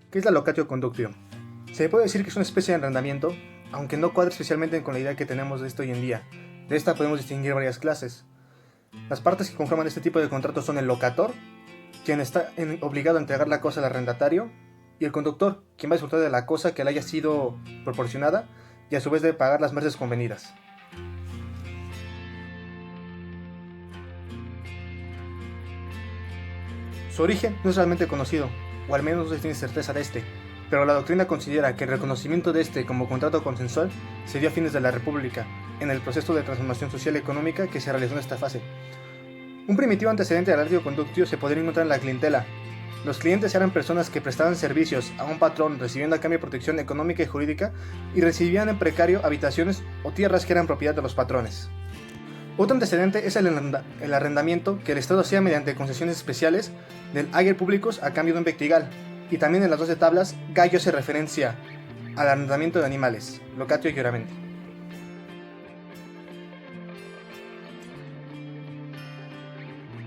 ¿Qué es la locatio conductio? Se puede decir que es una especie de arrendamiento, aunque no cuadra especialmente con la idea que tenemos de esto hoy en día. De esta podemos distinguir varias clases. Las partes que conforman este tipo de contrato son el locator, quien está obligado a entregar la cosa al arrendatario, y el conductor, quien va a disfrutar de la cosa que le haya sido proporcionada y a su vez debe pagar las merces convenidas. Su origen no es realmente conocido, o al menos no se tiene certeza de este, pero la doctrina considera que el reconocimiento de este como contrato consensual se dio a fines de la República, en el proceso de transformación social y económica que se realizó en esta fase. Un primitivo antecedente al latio conductio se podría encontrar en la clientela. Los clientes eran personas que prestaban servicios a un patrón recibiendo a cambio protección económica y jurídica y recibían en precario habitaciones o tierras que eran propiedad de los patrones. Otro antecedente es el arrendamiento que el Estado hacía mediante concesiones especiales del ager públicos a cambio de un vectigal, y también en las 12 tablas gallo se referencia al arrendamiento de animales, locatio iuramenti.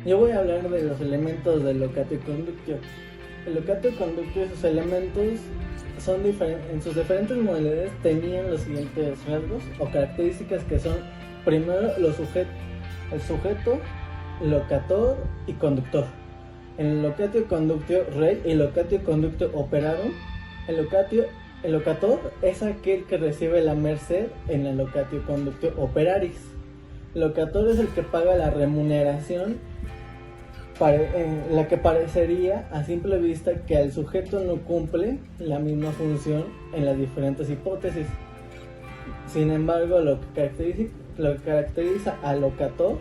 Yo voy a hablar de los elementos del locatio conductio. El locatio conductio y sus elementos son en sus diferentes modalidades tenían los siguientes rasgos o características que son primero el sujeto, locator y conductor. En el locatio conductio rei y locatio conductio operarum, el locator es aquel que recibe la merced en el locatio conductio operaris. El locator es el que paga la remuneración, la que parecería a simple vista que el sujeto no cumple la misma función en las diferentes hipótesis. Sin embargo, lo que caracteriza al locator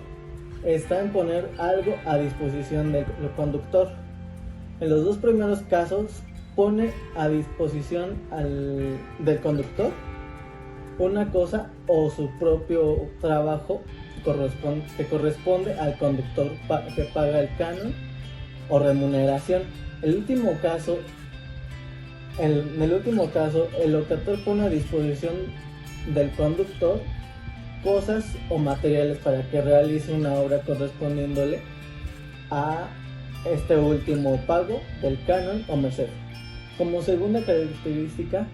está en poner algo a disposición del conductor. En los dos primeros casos pone a disposición del conductor una cosa o su propio trabajo que corresponde al conductor que paga el canon o remuneración. En el último caso, el locator pone a disposición del conductor cosas o materiales para que realice una obra correspondiéndole a este último pago del canon o merced. Como segunda característica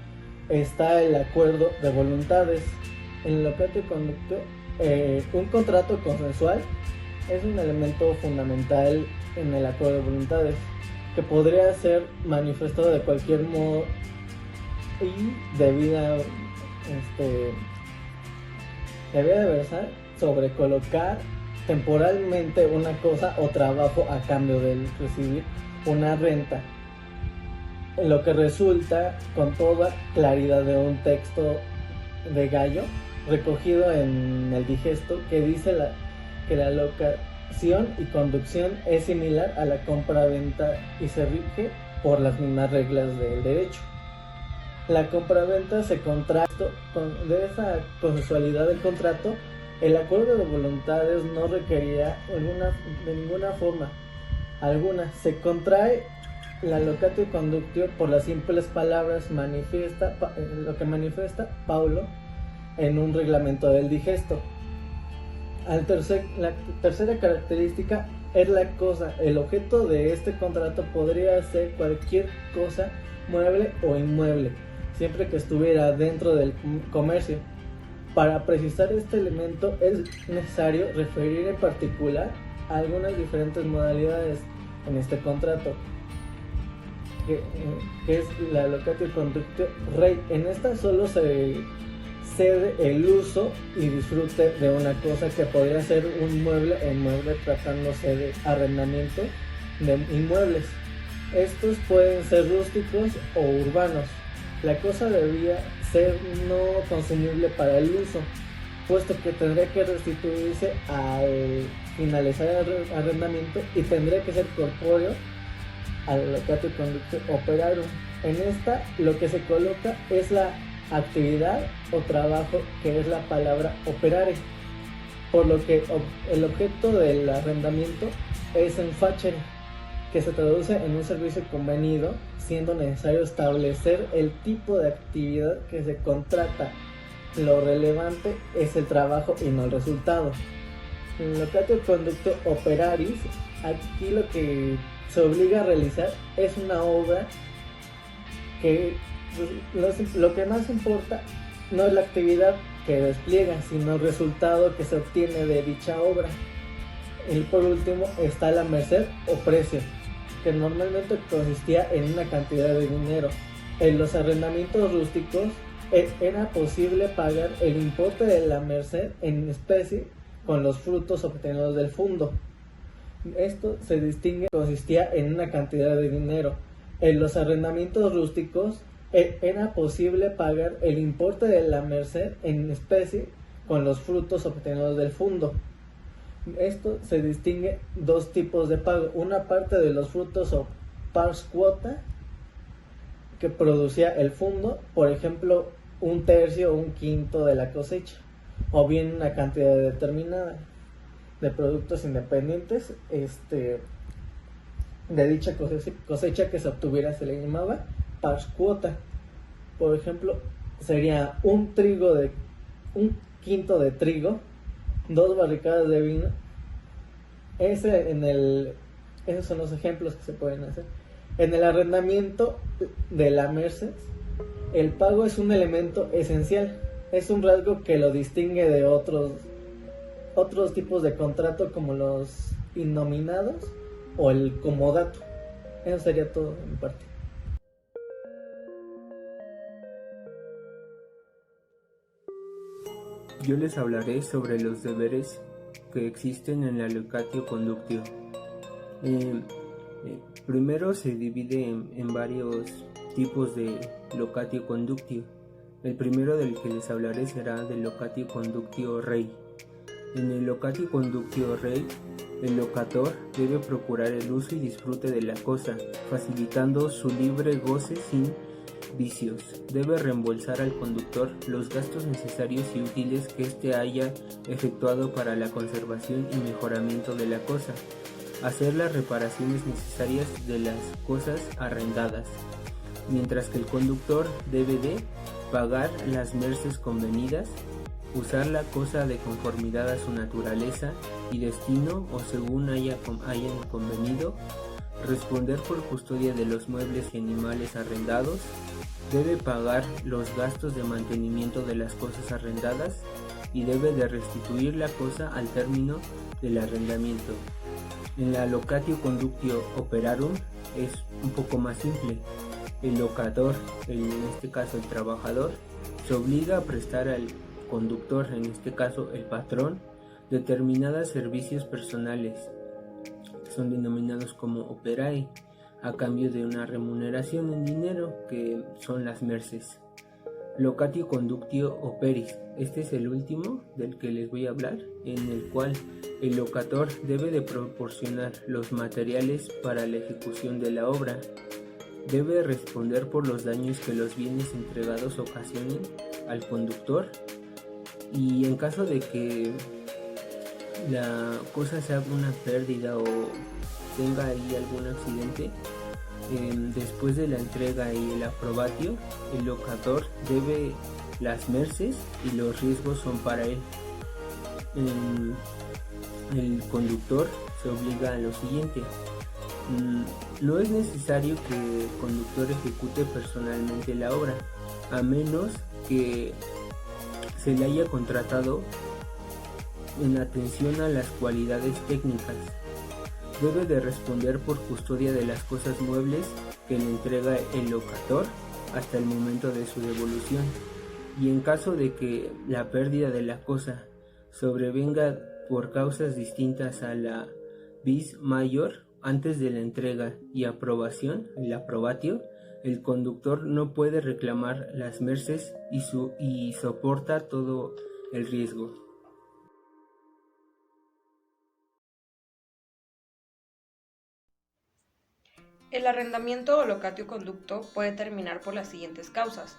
está el acuerdo de voluntades. En el locatio conductio, un contrato consensual es un elemento fundamental en el acuerdo de voluntades que podría ser manifestado de cualquier modo y debía de versar sobre colocar temporalmente una cosa o trabajo a cambio de recibir una renta, lo que resulta con toda claridad de un texto de Gallo recogido en el digesto que dice que la locación y conducción es similar a la compra-venta y se rige por las mismas reglas del derecho. La compraventa se contrasta de esa consensualidad del contrato. El acuerdo de voluntades no requería de ninguna forma alguna. Se contrae la locatio conductio por las simples palabras lo que manifiesta Paulo en un reglamento del digesto. La tercera característica es la cosa. El objeto de este contrato podría ser cualquier cosa, mueble o inmueble, siempre que estuviera dentro del comercio. Para precisar este elemento es necesario referir en particular a algunas diferentes modalidades en este contrato, que es la locatio conductio rei. En esta solo se cede el uso y disfrute de una cosa que podría ser un mueble o inmueble, tratándose de arrendamiento de inmuebles. Estos pueden ser rústicos o urbanos. La cosa debía ser no consumible para el uso, puesto que tendría que restituirse al finalizar el arrendamiento y tendría que ser corpóreo al locatio conductio operarum. En esta lo que se coloca es la actividad o trabajo, que es la palabra operare, por lo que el objeto del arrendamiento es en facere, que se traduce en un servicio convenido, siendo necesario establecer el tipo de actividad que se contrata. Lo relevante es el trabajo y no el resultado. En locatio conductio operaris, aquí lo que se obliga a realizar es una obra que lo que más importa no es la actividad que despliega, sino el resultado que se obtiene de dicha obra. Y por último está la merced o precio, que normalmente consistía en una cantidad de dinero. En los arrendamientos rústicos era posible pagar el importe de la merced en especie con los frutos obtenidos del fundo. Esto se distingue, consistía en una cantidad de dinero. En los arrendamientos rústicos era posible pagar el importe de la merced en especie con los frutos obtenidos del fundo. Esto se distingue dos tipos de pago. Una parte de los frutos o pars quota que producía el fundo, por ejemplo, un tercio o un quinto de la cosecha, o bien una cantidad determinada de productos independientes de dicha cosecha que se obtuviera, se le llamaba pars quota. Por ejemplo, sería un quinto de trigo, 2 barricadas de vino. Esos son los ejemplos que se pueden hacer. En el arrendamiento de la merced, el pago es un elemento esencial, es un rasgo que lo distingue de otros tipos de contrato como los innominados o el comodato. Eso sería todo de mi parte. Yo les hablaré sobre los deberes que existen en la locatio conductio. Primero se divide en varios tipos de locatio conductio. El primero del que les hablaré será del locatio conductio rei. En el locatio conductio rei, el locator debe procurar el uso y disfrute de la cosa, facilitando su libre goce sin vicios. Debe reembolsar al conductor los gastos necesarios y útiles que éste haya efectuado para la conservación y mejoramiento de la cosa, hacer las reparaciones necesarias de las cosas arrendadas, mientras que el conductor debe de pagar las merces convenidas, usar la cosa de conformidad a su naturaleza y destino o según hayan convenido, responder por custodia de los muebles y animales arrendados, debe pagar los gastos de mantenimiento de las cosas arrendadas y debe de restituir la cosa al término del arrendamiento. En la locatio conductio operarum es un poco más simple. El locador, en este caso el trabajador, se obliga a prestar al conductor, en este caso el patrón, determinados servicios personales, que son denominados como operae, a cambio de una remuneración en dinero, que son las merces. Locatio conductio operis, este es el último del que les voy a hablar, en el cual el locator debe de proporcionar los materiales para la ejecución de la obra, debe responder por los daños que los bienes entregados ocasionen al conductor, y en caso de que la cosa sea una pérdida o tenga ahí algún accidente, después de la entrega y el aprobatio, el locador debe las merces y los riesgos son para él. El conductor se obliga a lo siguiente: no es necesario que el conductor ejecute personalmente la obra, a menos que se le haya contratado en atención a las cualidades técnicas. Debe de responder por custodia de las cosas muebles que le entrega el locator hasta el momento de su devolución, y en caso de que la pérdida de la cosa sobrevenga por causas distintas a la vis mayor, antes de la entrega y aprobación, el aprobatio, el conductor no puede reclamar las merces y soporta todo el riesgo. El arrendamiento o locatio conducto puede terminar por las siguientes causas: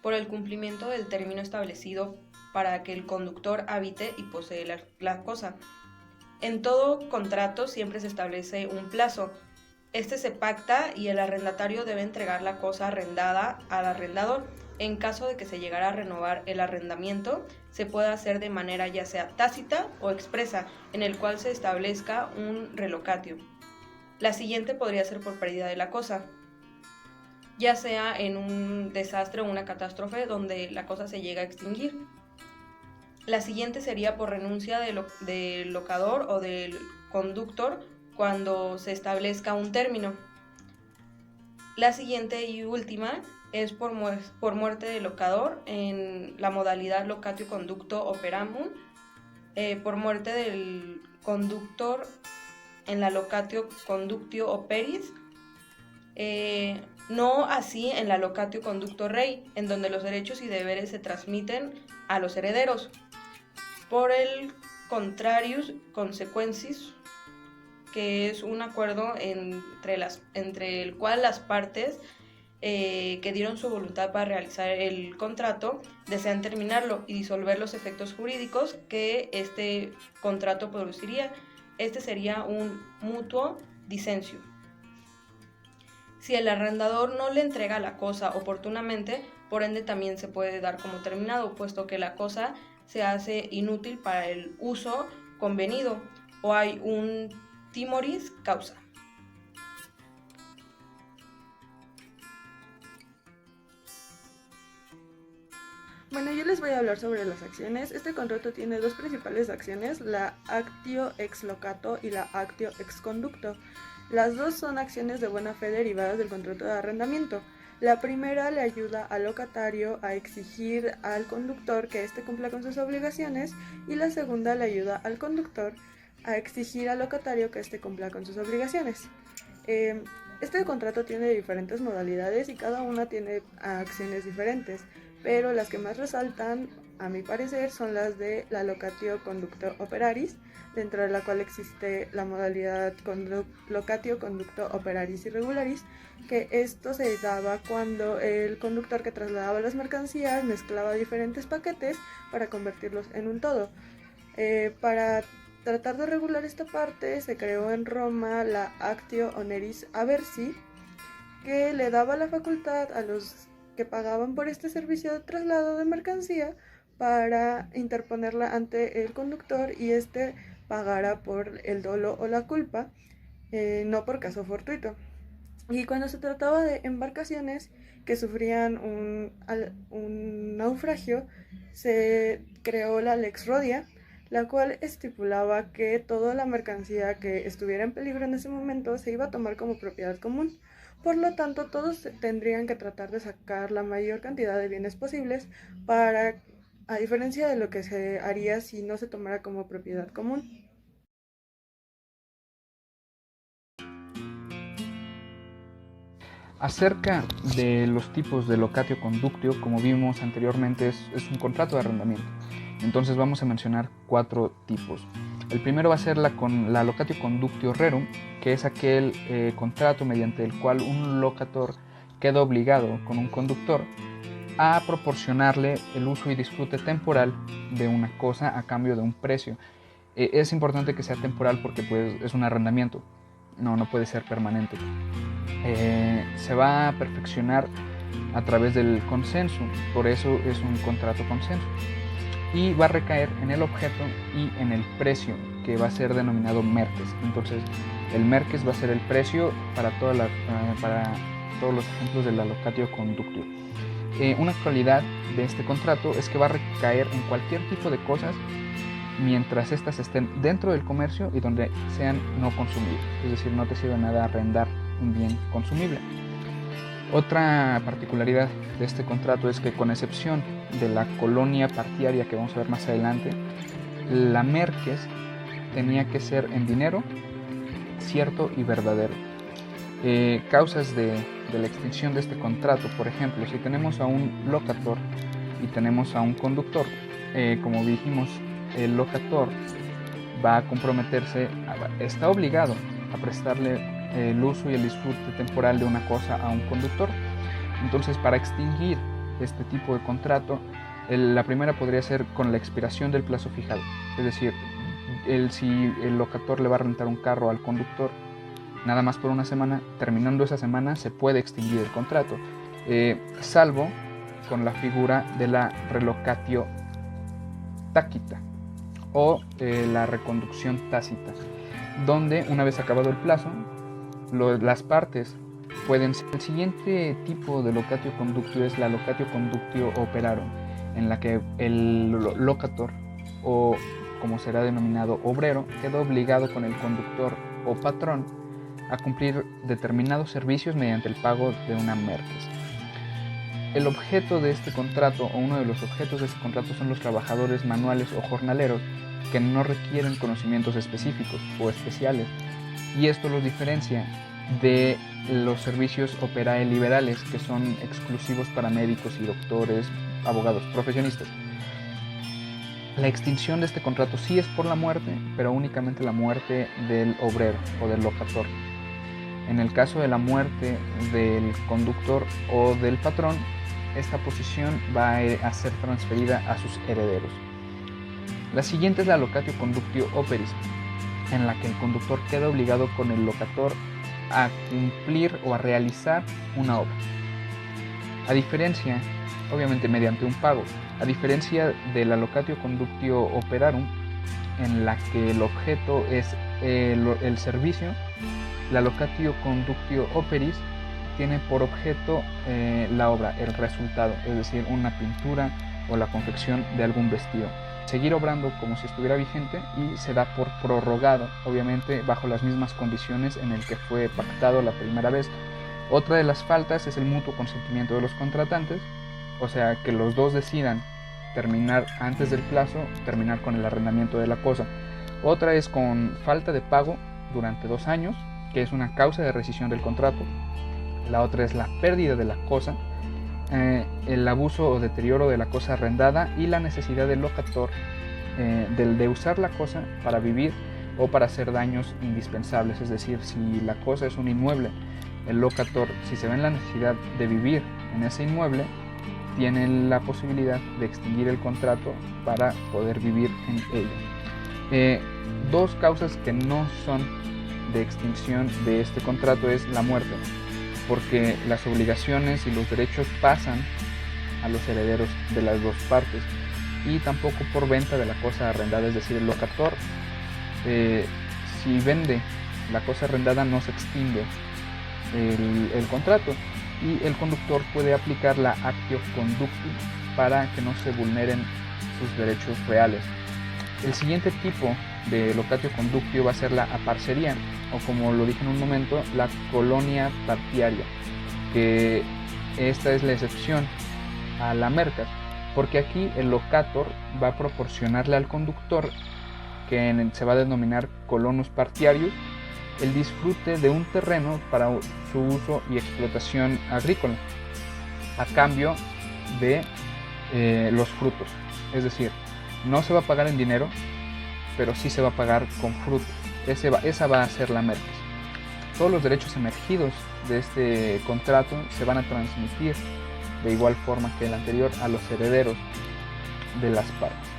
por el cumplimiento del término establecido para que el conductor habite y posee la cosa. En todo contrato siempre se establece un plazo. Este se pacta y el arrendatario debe entregar la cosa arrendada al arrendador. En caso de que se llegara a renovar el arrendamiento, se puede hacer de manera ya sea tácita o expresa, en el cual se establezca un relocatio. La siguiente podría ser por pérdida de la cosa. ya sea en un desastre o una catástrofe donde la cosa se llega a extinguir. La siguiente sería por renuncia del locador o del conductor cuando se establezca un término. La siguiente y última es por muerte del locador en la modalidad locatio conducto operamur, por muerte del conductor en la locatio conductio operis, no así en la locatio conducto rei, en donde los derechos y deberes se transmiten a los herederos. Por el contrarius consequentis, que es un acuerdo entre el cual las partes que dieron su voluntad para realizar el contrato desean terminarlo y disolver los efectos jurídicos que este contrato produciría. Este sería un mutuo dissentio. Si el arrendador no le entrega la cosa oportunamente, por ende también se puede dar como terminado, puesto que la cosa se hace inútil para el uso convenido o hay un timoris causa. Bueno, yo les voy a hablar sobre las acciones. Este contrato tiene dos principales acciones, la actio ex locato y la actio ex conducto. Las dos son acciones de buena fe derivadas del contrato de arrendamiento. La primera le ayuda al locatario a exigir al conductor que éste cumpla con sus obligaciones y la segunda le ayuda al conductor a exigir al locatario que éste cumpla con sus obligaciones. Este contrato tiene diferentes modalidades y cada una tiene acciones diferentes, pero las que más resaltan, a mi parecer, son las de la locatio conducto operaris, dentro de la cual existe la modalidad locatio conducto operaris irregularis, que esto se daba cuando el conductor que trasladaba las mercancías mezclaba diferentes paquetes para convertirlos en un todo. Para tratar de regular esta parte, se creó en Roma la actio oneris aversi, que le daba la facultad a los que pagaban por este servicio de traslado de mercancía para interponerla ante el conductor y éste pagara por el dolo o la culpa, no por caso fortuito. Y cuando se trataba de embarcaciones que sufrían un naufragio, se creó la Lex Rodia, la cual estipulaba que toda la mercancía que estuviera en peligro en ese momento se iba a tomar como propiedad común. Por lo tanto, todos tendrían que tratar de sacar la mayor cantidad de bienes posibles para, a diferencia de lo que se haría si no se tomara como propiedad común. Acerca de los tipos de locatio conductio, como vimos anteriormente, es un contrato de arrendamiento. Entonces vamos a mencionar 4 tipos. El primero va a ser la locatio conductio rerum, que es aquel contrato mediante el cual un locator queda obligado con un conductor a proporcionarle el uso y disfrute temporal de una cosa a cambio de un precio. Es importante que sea temporal porque pues, es un arrendamiento, no puede ser permanente. Se va a perfeccionar a través del consenso, por eso es un contrato consenso. Y va a recaer en el objeto y en el precio, que va a ser denominado merques. Entonces, el merques va a ser el precio para todos los ejemplos de la locatio conductio. Una cualidad de este contrato es que va a recaer en cualquier tipo de cosas mientras éstas estén dentro del comercio y donde sean no consumibles. Es decir, no te sirve nada arrendar un bien consumible. Otra particularidad de este contrato es que, con excepción de la colonia partiaria que vamos a ver más adelante, la merques tenía que ser en dinero cierto y verdadero. Causas de la extinción de este contrato: por ejemplo, si tenemos a un locator y tenemos a un conductor, como dijimos, el locator va a comprometerse, está obligado a prestarle el uso y el disfrute temporal de una cosa a un conductor. Entonces, para extinguir este tipo de contrato, la primera podría ser con la expiración del plazo fijado. Es decir, si el locator le va a rentar un carro al conductor nada más por una semana, terminando esa semana se puede extinguir el contrato, salvo con la figura de la relocatio tácita o la reconducción tácita, donde una vez acabado el plazo, las partes pueden ser. El siguiente tipo de locatio conductio es la locatio conductio operarum, en la que el locator, o como será denominado obrero, queda obligado con el conductor o patrón a cumplir determinados servicios mediante el pago de una merques. El objeto de este contrato, o uno de los objetos de este contrato, son los trabajadores manuales o jornaleros que no requieren conocimientos específicos o especiales, y esto los diferencia de los servicios operae liberales, que son exclusivos para médicos y doctores, abogados, profesionistas. La extinción de este contrato sí es por la muerte, pero únicamente la muerte del obrero o del locator. En el caso de la muerte del conductor o del patrón, esta posición va a ser transferida a sus herederos. La siguiente es la locatio conductio operis, en la que el conductor queda obligado con el locator a cumplir o a realizar una obra. A diferencia, obviamente mediante un pago, a diferencia de la locatio conductio operarum, en la que el objeto es el servicio, la locatio conductio operis tiene por objeto la obra, el resultado, es decir, una pintura o la confección de algún vestido. Seguir obrando como si estuviera vigente y se da por prorrogado, obviamente bajo las mismas condiciones en el que fue pactado la primera vez. Otra de las faltas es el mutuo consentimiento de los contratantes, o sea, que los dos decidan terminar antes del plazo, terminar con el arrendamiento de la cosa. Otra es con falta de pago durante 2 años, que es una causa de rescisión del contrato. La otra es la pérdida de la cosa, el abuso o deterioro de la cosa arrendada y la necesidad del locator de usar la cosa para vivir o para hacer daños indispensables. Es decir, si la cosa es un inmueble, el locator, si se ve en la necesidad de vivir en ese inmueble, tiene la posibilidad de extinguir el contrato para poder vivir en ello. 2 causas que no son de extinción de este contrato es la muerte, porque las obligaciones y los derechos pasan a los herederos de las 2 partes, y tampoco por venta de la cosa arrendada, es decir, el locator, si vende la cosa arrendada, no se extingue el contrato, y el conductor puede aplicar la actio conducti para que no se vulneren sus derechos reales. El siguiente tipo de locatio conductio va a ser la aparcería, o como lo dije en un momento, la colonia partiaria, que esta es la excepción a la mercas, porque aquí el locator va a proporcionarle al conductor, que se va a denominar colonus partiarius, el disfrute de un terreno para su uso y explotación agrícola, a cambio de los frutos. Es decir, no se va a pagar en dinero, pero sí se va a pagar con frutos. Esa va a ser la mercas. Todos los derechos emergidos de este contrato se van a transmitir de igual forma que el anterior a los herederos de las partes.